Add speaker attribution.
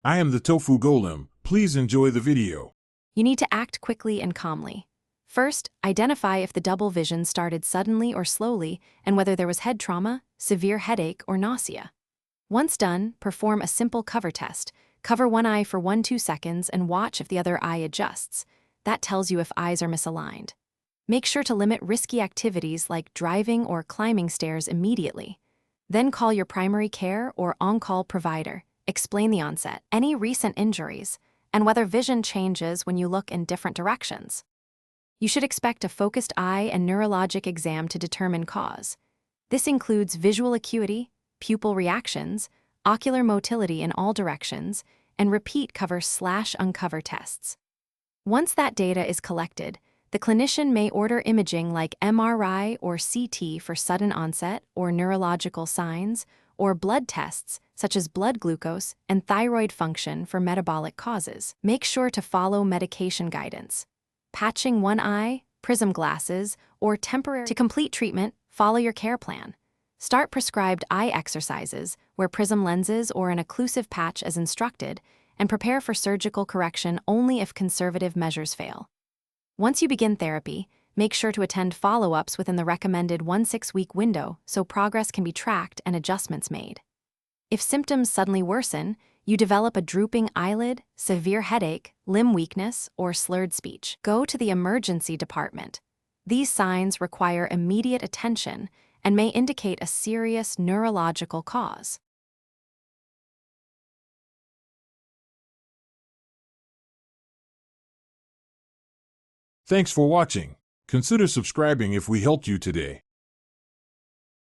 Speaker 1: I am the tofu golem. Please enjoy the video.
Speaker 2: You need to act quickly and calmly. First, identify if the double vision started suddenly or slowly and whether there was head trauma, severe headache, or nausea. Once done, perform a simple cover test. Cover one eye for 1-2 seconds and watch if the other eye adjusts. That tells you if eyes are misaligned. Make sure to limit risky activities like driving or climbing stairs immediately. Then call your primary care or on-call provider. Explain the onset, any recent injuries, and whether vision changes when you look in different directions. You should expect a focused eye and neurologic exam to determine cause. This includes visual acuity, pupil reactions, ocular motility in all directions, and repeat cover/uncover tests. Once that data is collected, the clinician may order imaging like MRI or CT for sudden onset or neurological signs, or blood tests such as blood glucose and thyroid function for metabolic causes. Make sure to follow medication guidance. Patching one eye, prism glasses, or temporary. To complete treatment, follow your care plan. Start prescribed eye exercises, wear prism lenses or an occlusive patch as instructed, and prepare for surgical correction only if conservative measures fail. Once you begin therapy, make sure to attend follow-ups within the recommended 1-6-week window so progress can be tracked and adjustments made. If symptoms suddenly worsen, you develop a drooping eyelid, severe headache, limb weakness, or slurred speech, go to the emergency department. These signs require immediate attention and may indicate a serious neurological cause.
Speaker 1: Thanks for watching. Consider subscribing if we helped you today.